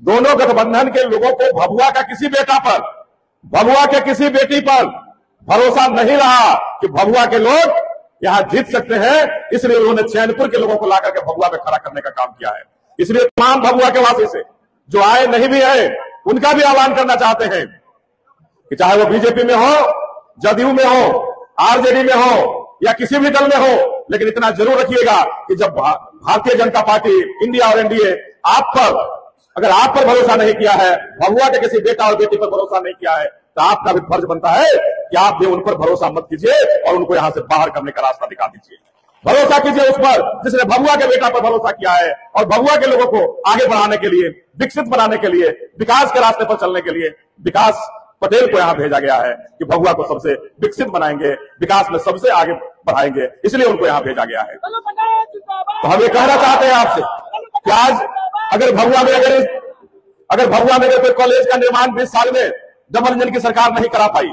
दोनों गठबंधन के लोगों को भभुआ का किसी बेटा पर, भभुआ के किसी बेटी पर भरोसा नहीं रहा कि भभुआ के लोग यहां जीत सकते हैं, इसलिए उन्होंने चैनपुर के लोगों को लाकर के भभुआ में खड़ा करने का काम किया है। इसलिए तमाम भभुआ के वासी से जो आए नहीं भी है उनका भी आह्वान करना चाहते हैं कि चाहे वो बीजेपी में हो, जदयू में हो, आरजेडी में हो या किसी भी दल में हो, लेकिन इतना जरूर रखिएगा कि जब भारतीय जनता पार्टी, इंडिया और एनडीए अगर आप पर भरोसा नहीं किया है, भभुआ के किसी बेटा और बेटी पर भरोसा नहीं किया है, तो आपका भी फर्ज बनता है कि आप भी उन पर भरोसा मत कीजिए और उनको यहां से बाहर करने का रास्ता दिखा दीजिए। भरोसा कीजिए उस पर जिसने भभुआ के बेटा पर भरोसा किया है और भभुआ के लोगों को आगे बढ़ाने के लिए, विकसित बनाने के लिए, विकास के रास्ते पर चलने के लिए विकास पटेल को यहां भेजा गया है कि भभुआ को सबसे विकसित बनाएंगे, विकास में सबसे आगे बढ़ाएंगे, इसलिए उनको यहां भेजा गया है। तो हम ये कहना चाहते हैं आपसे कि आज अगर भभुआ में कोई कॉलेज का निर्माण 20 साल में डबल इंजन की सरकार नहीं करा पाई,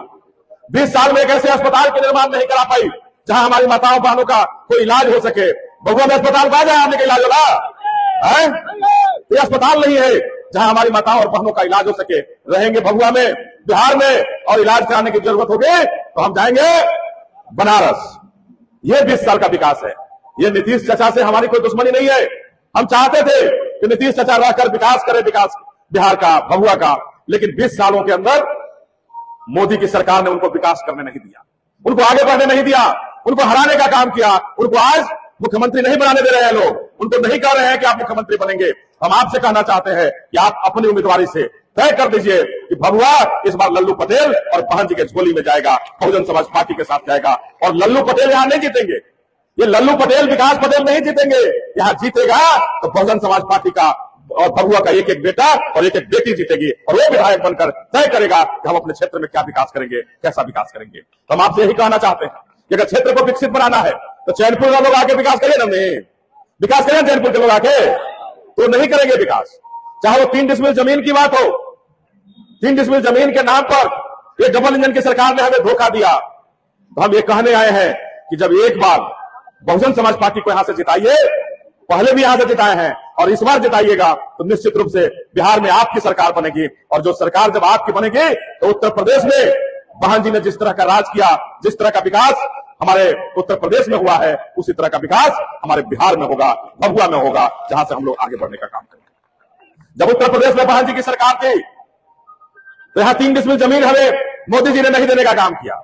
20 साल में एक ऐसे अस्पताल के निर्माण नहीं करा पाई जहां हमारी माताओं बहनों का कोई इलाज हो सके। भभुआ में अस्पताल कहा जाए आपने का इलाज होगा? ये अस्पताल नहीं है जहां हमारी माताओं और बहनों का इलाज हो सके। रहेंगे भभुआ में, बिहार में और इलाज कराने की जरूरत होगी तो हम जाएंगे बनारस। ये 20 साल का विकास है। ये नीतीश चाचा से हमारी कोई दुश्मनी नहीं है। हम चाहते थे कि नीतीश चाचा रहकर विकास करे, विकास बिहार का, भभुआ का, लेकिन 20 सालों के अंदर मोदी की सरकार ने उनको विकास करने नहीं दिया, उनको आगे बढ़ने नहीं दिया, उनको हराने का काम किया। उनको आज मुख्यमंत्री नहीं बनाने दे रहे हैं लोग, उनको नहीं कह रहे हैं कि आप मुख्यमंत्री बनेंगे। हम आपसे कहना चाहते हैं कि आप अपनी उम्मीदवारी से तय कर दीजिए कि भभुआ इस बार लल्लू पटेल और बहन जी के झोली में जाएगा, बहुजन समाज पार्टी के साथ जाएगा। और लल्लू पटेल यहां नहीं जीतेंगे, ये लल्लू पटेल, विकास पटेल नहीं जीतेंगे। यहां जीतेगा तो बहुजन समाज पार्टी का और भभुआ का एक एक बेटा और एक एक बेटी जीतेगी और वो विधायक बनकर तय करेगा कि हम अपने क्षेत्र में क्या विकास करेंगे, कैसा विकास करेंगे। तो हम आपसे यही कहना चाहते हैं कि अगर क्षेत्र को विकसित बनाना है तो चैनपुर के लोग आके विकास करें, नहीं विकास करें चैनपुर के लोग आके, तो नहीं करेंगे विकास। चाहे वो 3 डिसमिल जमीन की बात हो, 3 डिसमिल जमीन के नाम पर ये डबल इंजन की सरकार ने हमें धोखा दिया। तो हम ये कहने आए हैं कि जब एक बार बहुजन समाज पार्टी को यहां से जिताइए, पहले भी यहां से जिताए हैं और इस बार जिताइएगा तो निश्चित रूप से बिहार में आपकी सरकार बनेगी। और जो सरकार जब आपकी बनेगी तो उत्तर प्रदेश में बहन जी ने जिस तरह का राज किया, जिस तरह का विकास हमारे उत्तर प्रदेश में हुआ है, उसी तरह का विकास हमारे बिहार में होगा, भभुआ में होगा, जहां से हम लोग आगे बढ़ने का काम करेंगे। जब उत्तर प्रदेश में बहन जी की सरकार थी तो यहां 3 डिसमिल जमीन हमें मोदी जी ने नहीं देने का काम किया,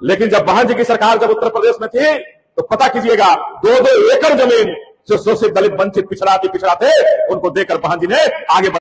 लेकिन जब बहन जी की सरकार जब उत्तर प्रदेश में थी तो पता कीजिएगा 2-2 एकड़ जमीन जो शोषित, दलित, वंचित, पिछड़ा थे उनको देकर बहन जी ने आगे